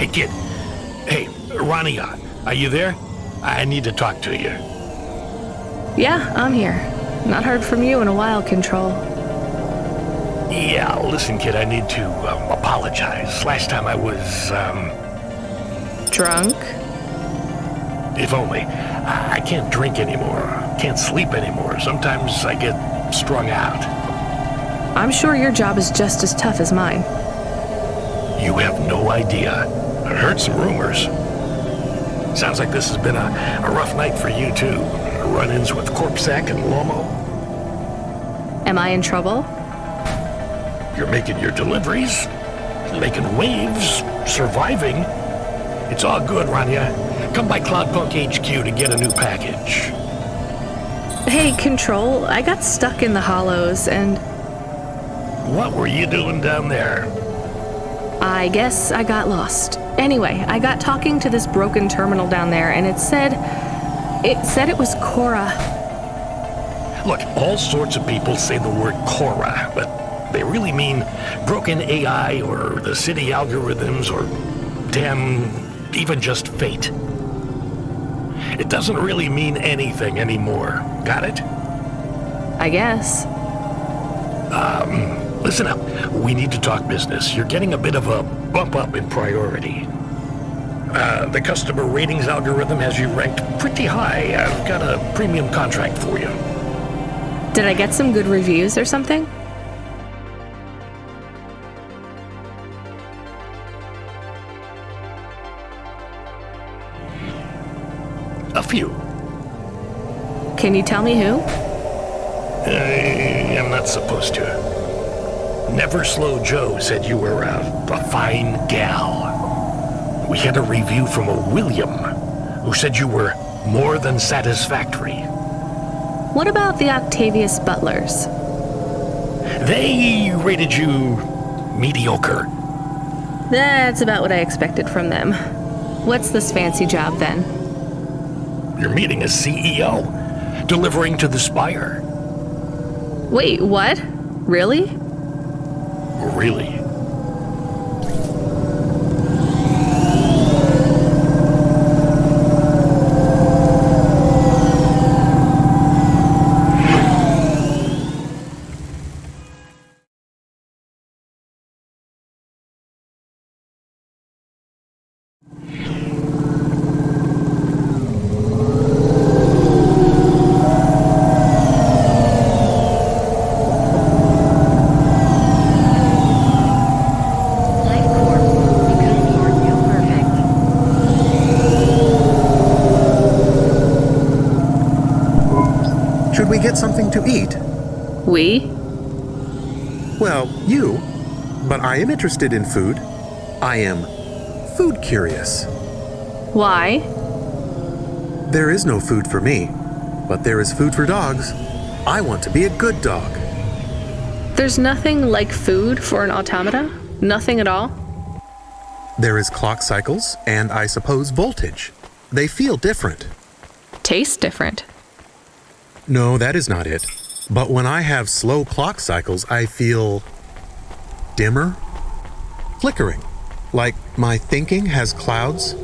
kid. Hey, Rania, are you there? I need to talk to you. Yeah, I'm here. Not heard from you in a while, Control. Yeah, listen, kid, I need to apologize. Last time I was, Drunk? If only. I can't drink anymore. Can't sleep anymore. Sometimes I get strung out. I'm sure your job is just as tough as mine. You have no idea. I heard some rumors. Sounds like this has been a rough night for you, too. Run-ins with Corpsec and Lomo. Am I in trouble? You're making your deliveries, making waves, surviving. It's all good, Rania. Come by Cloudpunk HQ to get a new package. Hey, Control, I got stuck in the hollows and... What were you doing down there? I guess I got lost. Anyway, I got talking to this broken terminal down there, and it said it was Cora. Look, all sorts of people say the word Cora, but they really mean broken AI or the city algorithms or damn, even just fate. It doesn't really mean anything anymore. Got it? I guess. Listen up. We need to talk business. You're getting a bit of a bump up in priority. The customer ratings algorithm has you ranked pretty high. I've got a premium contract for you. Did I get some good reviews or something? A few. Can you tell me who? I'm not supposed to. Never Slow Joe said you were a fine gal. We had a review from a William, who said you were more than satisfactory. What about the Octavius Butlers? They rated you mediocre. That's about what I expected from them. What's this fancy job then? You're meeting a CEO, delivering to the Spire. Wait, what? Really? Really? Should we get something to eat? We? Well, you. But I am interested in food. I am food curious. Why? There is no food for me, but there is food for dogs. I want to be a good dog. There's nothing like food for an automata? Nothing at all? There is clock cycles and I suppose voltage. They feel different. Taste different. No, that is not it. But when I have slow clock cycles, I feel dimmer, flickering, like my thinking has clouds.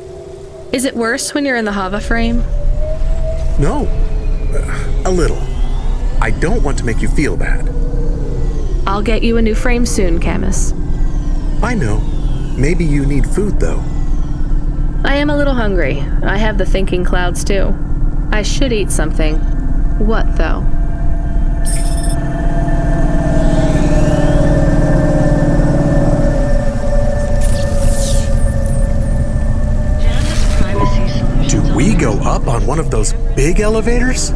Is it worse when you're in the Hava frame? No, a little. I don't want to make you feel bad. I'll get you a new frame soon, Camus. I know. Maybe you need food, though. I am a little hungry. I have the thinking clouds, too. I should eat something. What, though? Do we go up on one of those big elevators?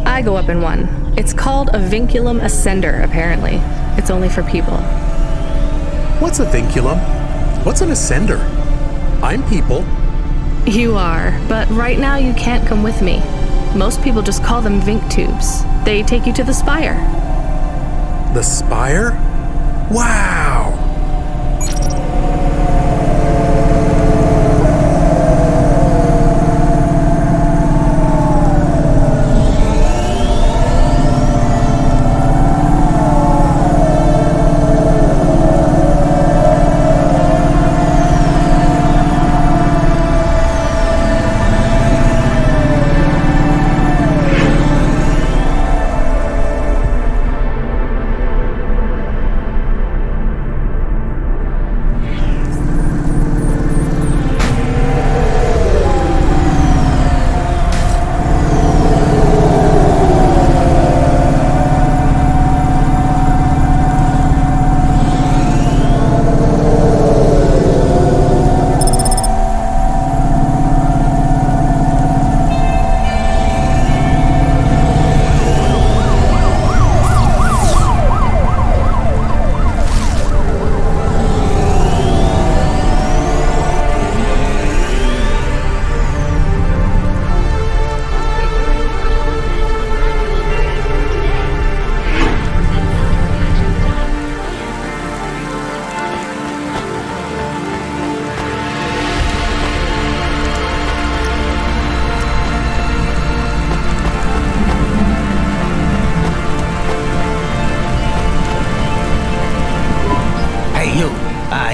I go up in one. It's called a vinculum ascender, apparently. It's only for people. What's a vinculum? What's an ascender? I'm people. You are, but right now you can't come with me. Most people just call them Vink tubes. They take you to the Spire. The Spire? Wow!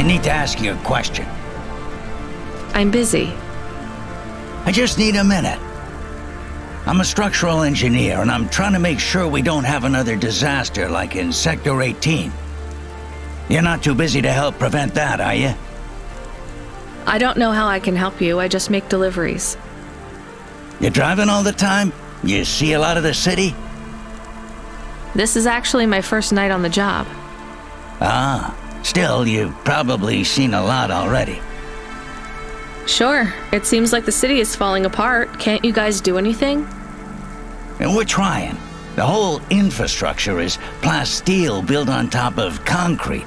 need to ask you a question. I'm busy. I just need a minute. I'm a structural engineer, and I'm trying to make sure we don't have another disaster like in Sector 18. You're not too busy to help prevent that, are you? I don't know how I can help you. I just make deliveries. You're driving all the time? You see a lot of the city? This is actually my first night on the job. Ah, still, you've probably seen a lot already. Sure, it seems like the city is falling apart. Can't you guys do anything? And we're trying. The whole infrastructure is plasteel built on top of concrete,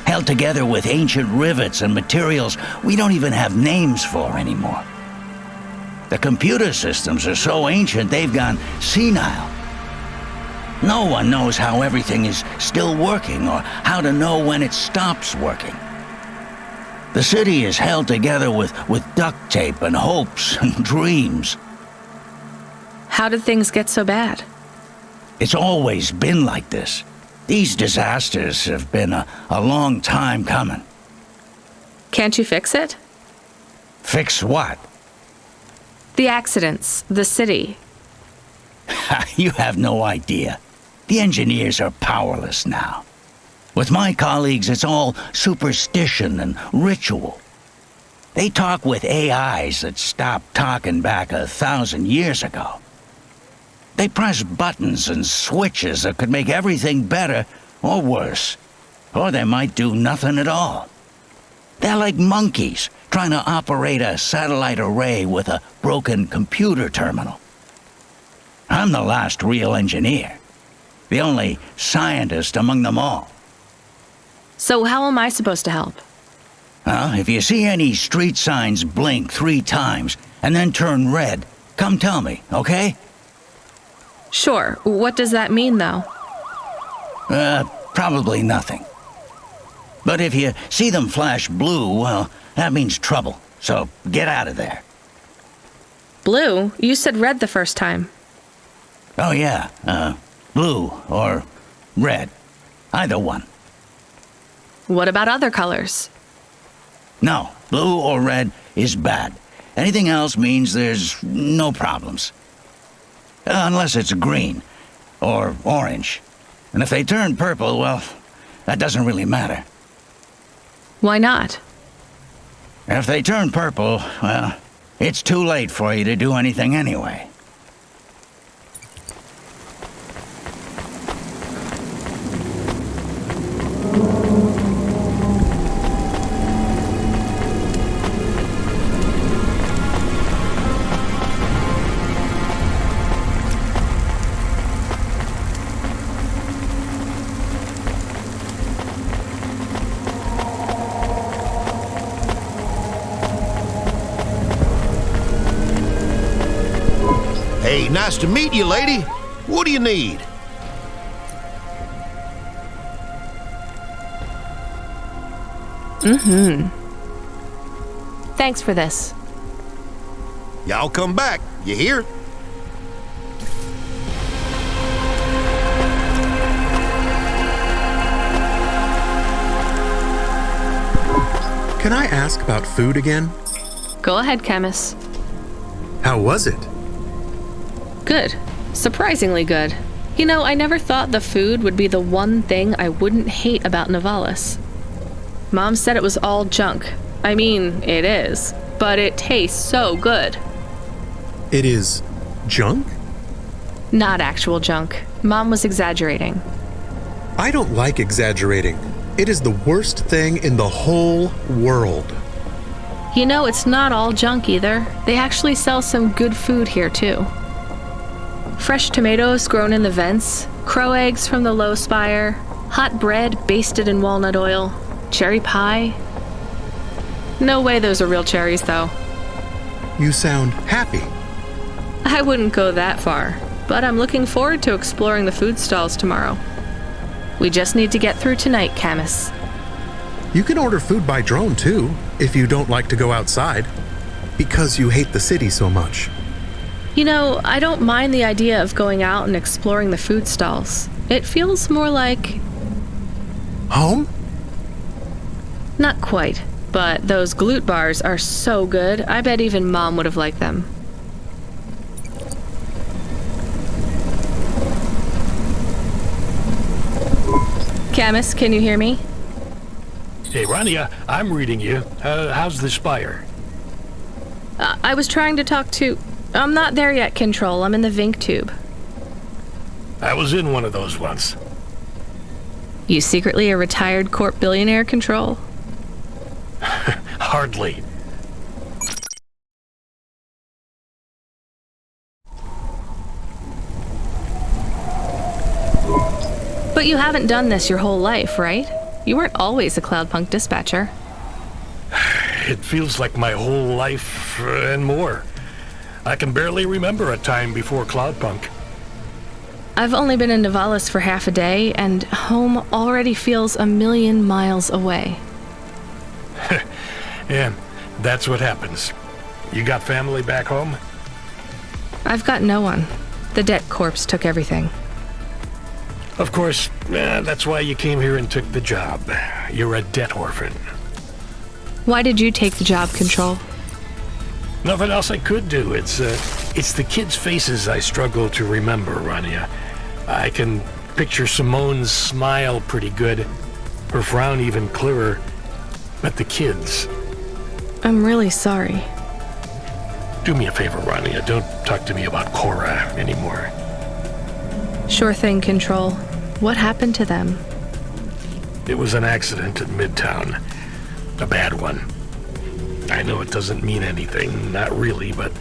held together with ancient rivets and materials we don't even have names for anymore. The computer systems are so ancient they've gone senile. No one knows how everything is still working or how to know when it stops working. The city is held together with duct tape and hopes and dreams. How did things get so bad? It's always been like this. These disasters have been a long time coming. Can't you fix it? Fix what? The accidents, the city. You have no idea. The engineers are powerless now. With my colleagues, it's all superstition and ritual. They talk with AIs that stopped talking back 1,000 years ago. They press buttons and switches that could make everything better or worse. Or they might do nothing at all. They're like monkeys trying to operate a satellite array with a broken computer terminal. I'm the last real engineer. The only scientist among them all. So how am I supposed to help? If you see any street signs blink 3 times and then turn red, come tell me, okay? Sure. What does that mean, though? Probably nothing. But if you see them flash blue, well, that means trouble. So get out of there. Blue? You said red the first time. Oh yeah, blue or red. Either one. What about other colors? No, blue or red is bad. Anything else means there's no problems. Unless it's green or orange. And if they turn purple, well, that doesn't really matter. Why not? If they turn purple, well, it's too late for you to do anything anyway. Hey, nice to meet you, lady. What do you need? Thanks for this. Y'all come back. You hear? Can I ask about food again? Go ahead, chemist. How was it? Good. Surprisingly good. You know, I never thought the food would be the one thing I wouldn't hate about Nivalis. Mom said it was all junk. I mean, it is. But it tastes so good. It is junk? Not actual junk. Mom was exaggerating. I don't like exaggerating. It is the worst thing in the whole world. You know, it's not all junk either. They actually sell some good food here, too. Fresh tomatoes grown in the vents, crow eggs from the low spire, hot bread basted in walnut oil, cherry pie. No way those are real cherries, though. You sound happy. I wouldn't go that far, but I'm looking forward to exploring the food stalls tomorrow. We just need to get through tonight, Camus. You can order food by drone too, if you don't like to go outside. Because you hate the city so much. You know, I don't mind the idea of going out and exploring the food stalls. It feels more like... Home? Not quite, but those glute bars are so good, I bet even Mom would have liked them. Camus, can you hear me? Hey, Rania, I'm reading you. How's the spire? I was trying to talk to... I'm not there yet, Control. I'm in the Vink tube. I was in one of those once. You secretly a retired corp billionaire, Control? Hardly. But you haven't done this your whole life, right? You weren't always a Cloudpunk dispatcher. It feels like my whole life and more. I can barely remember a time before Cloudpunk. I've only been in Nivalis for half a day, and home already feels 1,000,000 miles away. Yeah, that's what happens. You got family back home? I've got no one. The Det Corps took everything. Of course, that's why you came here and took the job. You're a debt orphan. Why did you take the job, Control? Nothing else I could do. It's the kids' faces I struggle to remember, Rania. I can picture Simone's smile pretty good, her frown even clearer, but the kids... I'm really sorry. Do me a favor, Rania. Don't talk to me about Cora anymore. Sure thing, Control. What happened to them? It was an accident in Midtown. A bad one. I know it doesn't mean anything, not really, but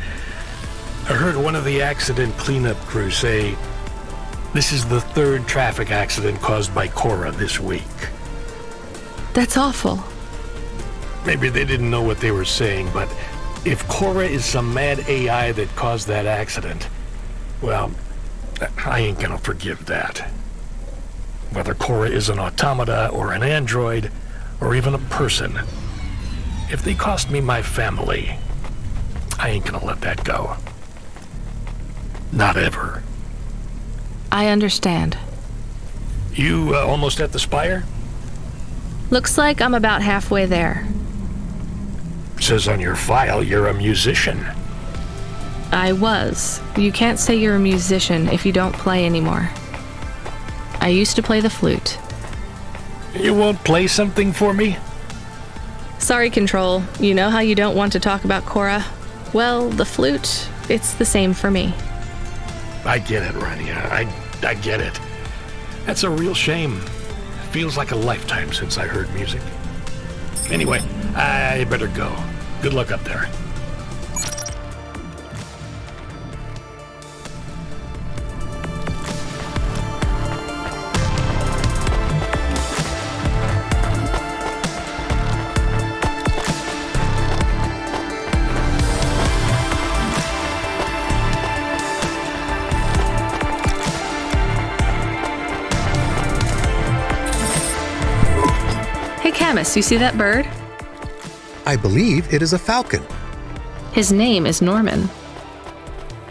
I heard one of the accident cleanup crew say this is the 3rd traffic accident caused by Cora this week. That's awful. Maybe they didn't know what they were saying, but if Cora is some mad AI that caused that accident, well, I ain't gonna forgive that. Whether Cora is an automata or an android, or even a person, if they cost me my family, I ain't gonna let that go. Not ever. I understand. You almost at the spire? Looks like I'm about halfway there. Says on your file you're a musician. I was. You can't say you're a musician if you don't play anymore. I used to play the flute. You won't play something for me? Sorry, Control. You know how you don't want to talk about Cora? Well, the flute, it's the same for me. I get it, Rania. I get it. That's a real shame. Feels like a lifetime since I heard music. Anyway, I better go. Good luck up there. Hey, Camus, you see that bird? I believe it is a falcon. His name is Norman.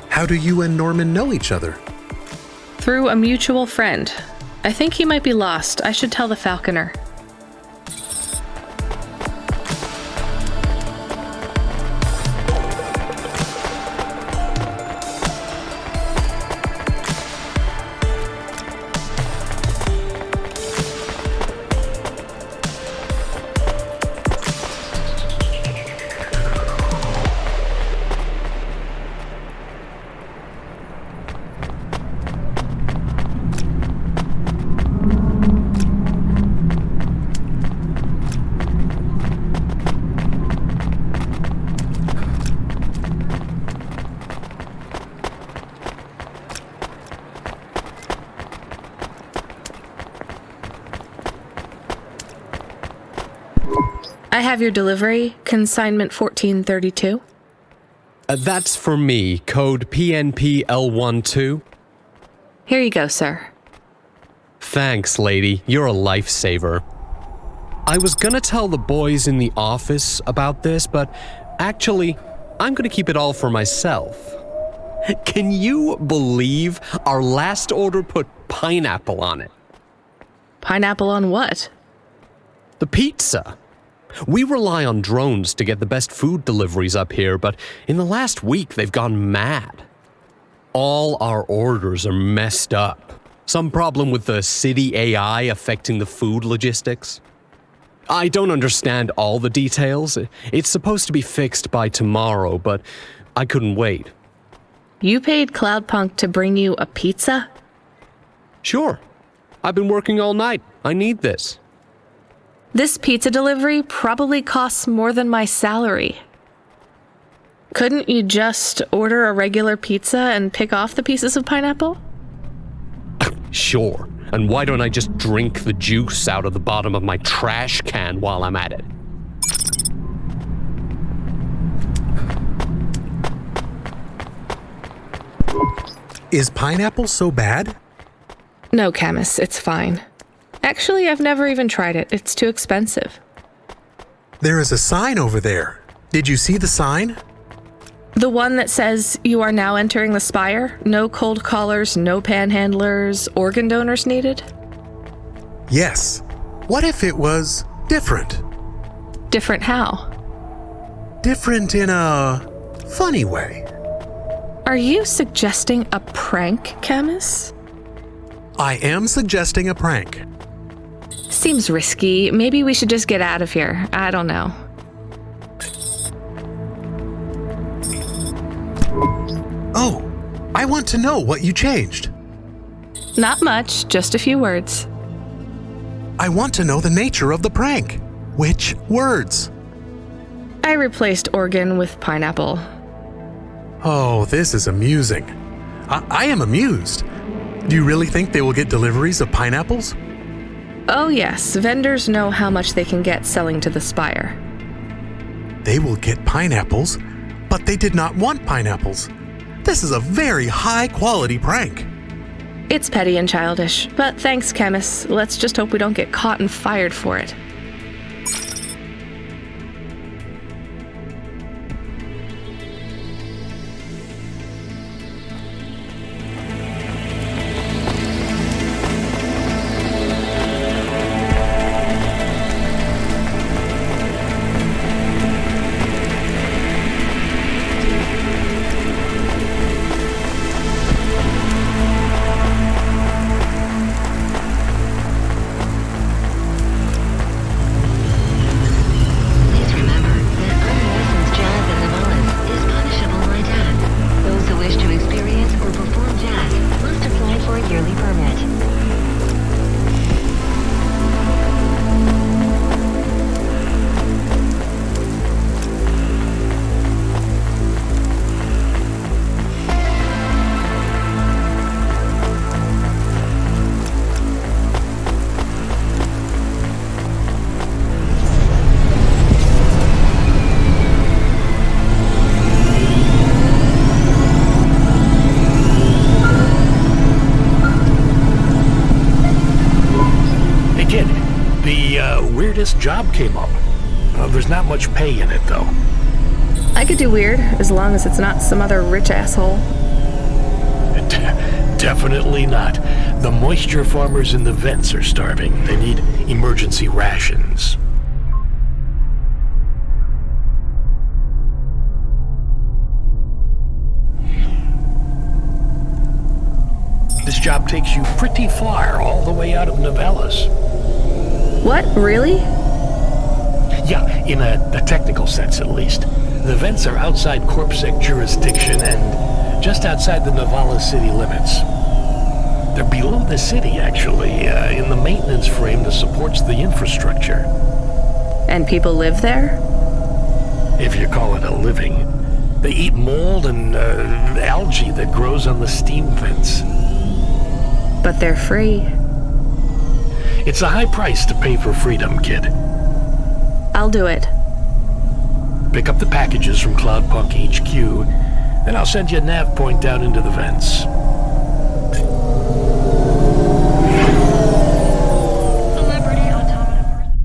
How do you and Norman know each other? Through a mutual friend. I think he might be lost. I should tell the falconer. I have your delivery, consignment 1432. That's for me, code PNPL12. Here you go, sir. Thanks, lady. You're a lifesaver. I was gonna tell the boys in the office about this, but actually, I'm gonna keep it all for myself. Can you believe our last order put pineapple on it? Pineapple on what? The pizza. We rely on drones to get the best food deliveries up here, but in the last week they've gone mad. All our orders are messed up. Some problem with the city AI affecting the food logistics. I don't understand all the details. It's supposed to be fixed by tomorrow, but I couldn't wait. You paid Cloudpunk to bring you a pizza? Sure. I've been working all night. I need this. This pizza delivery probably costs more than my salary. Couldn't you just order a regular pizza and pick off the pieces of pineapple? Sure. And why don't I just drink the juice out of the bottom of my trash can while I'm at it? Is pineapple so bad? No, Camus, it's fine. Actually, I've never even tried it. It's too expensive. There is a sign over there. Did you see the sign? The one that says you are now entering the Spire? No cold callers, no panhandlers, organ donors needed? Yes. What if it was different? Different how? Different in a funny way. Are you suggesting a prank, Camus? I am suggesting a prank. Seems risky. Maybe we should just get out of here. I don't know. Oh, I want to know what you changed. Not much, just a few words. I want to know the nature of the prank. Which words? I replaced organ with pineapple. Oh, this is amusing. I am amused. Do you really think they will get deliveries of pineapples? Oh yes, vendors know how much they can get selling to the Spire. They will get pineapples, but they did not want pineapples. This is a very high-quality prank. It's petty and childish, but thanks, Camus. Let's just hope we don't get caught and fired for it. Weirdest job came up. There's not much pay in it, though. I could do weird, as long as it's not some other rich asshole. Definitely not. The moisture farmers in the vents are starving. They need emergency rations. This job takes you pretty far, all the way out of Novellas. What, really? Yeah, in a technical sense at least. The vents are outside CorpSec jurisdiction and just outside the Novellas city limits. They're below the city, actually, in the maintenance frame that supports the infrastructure. And people live there? If you call it a living. They eat mold and algae that grows on the steam vents. But they're free. It's a high price to pay for freedom, kid. I'll do it. Pick up the packages from Cloudpunk HQ, then I'll send you a nav point down into the vents. Celebrity automata.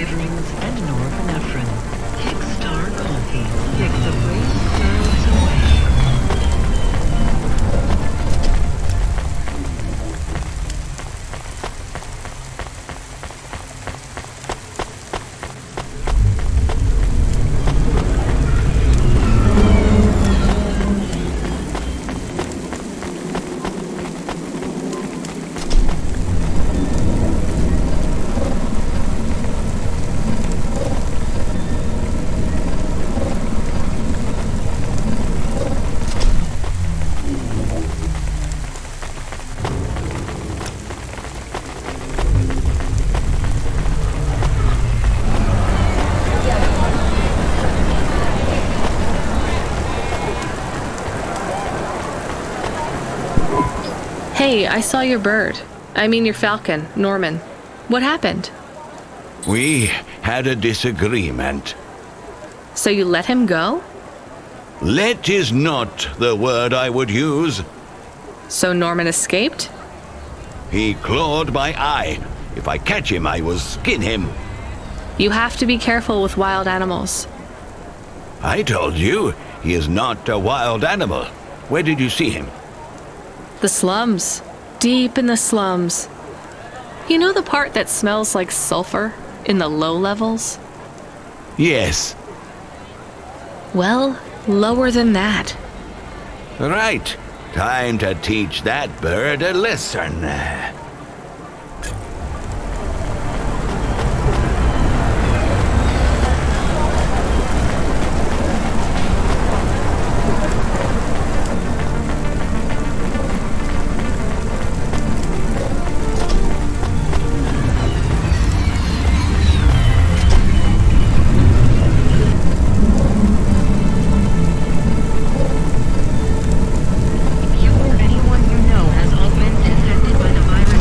vitamins, and norepinephrine. Kickstar Coffee. Kick the brain clouds away. Hey, I saw your bird. I mean your falcon, Norman. What happened? We had a disagreement. So you let him go? Let is not the word I would use. So Norman escaped? He clawed my eye. If I catch him, I will skin him. You have to be careful with wild animals. I told you, he is not a wild animal. Where did you see him? The slums. Deep in the slums. You know the part that smells like sulfur in the low levels? Yes. Well, lower than that. Right. Time to teach that bird a lesson. You or anyone you know has all been infected by the virus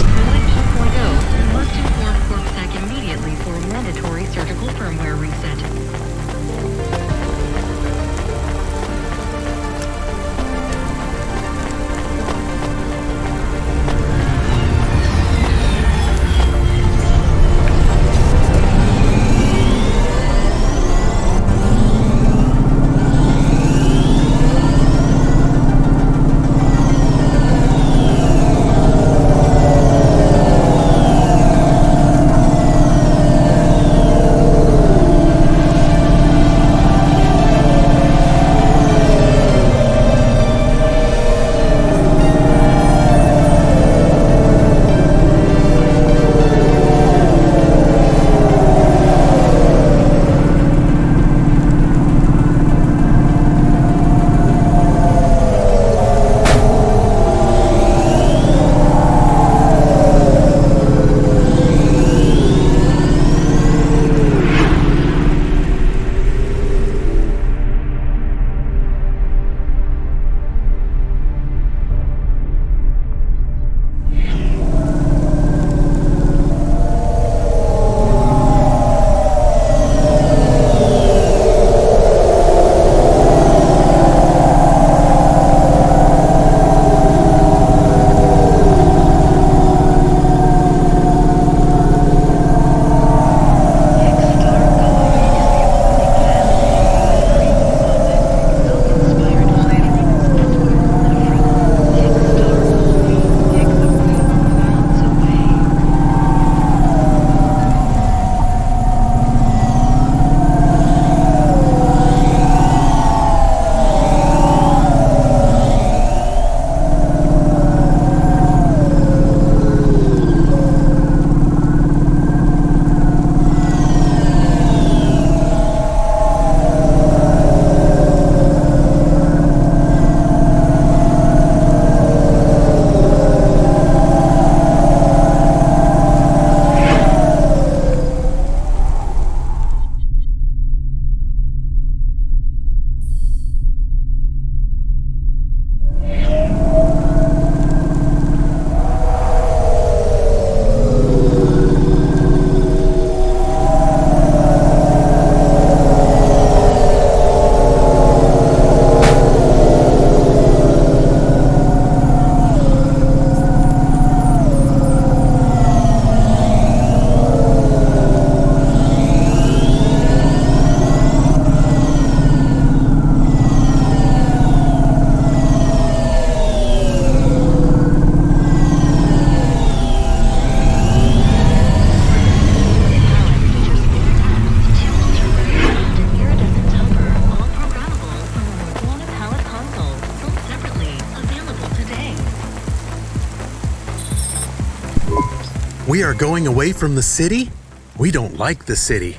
We are going away from the city? We don't like the city.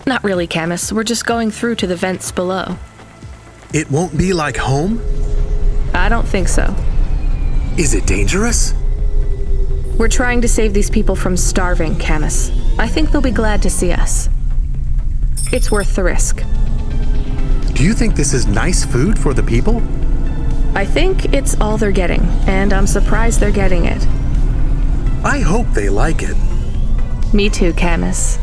Not really, Camus. We're just going through to the vents below. It won't be like home? I don't think so. Is it dangerous? We're trying to save these people from starving, Camus. I think they'll be glad to see us. It's worth the risk. Do you think this is nice food for the people? I think it's all they're getting, and I'm surprised they're getting it. I hope they like it. Me too, Camus.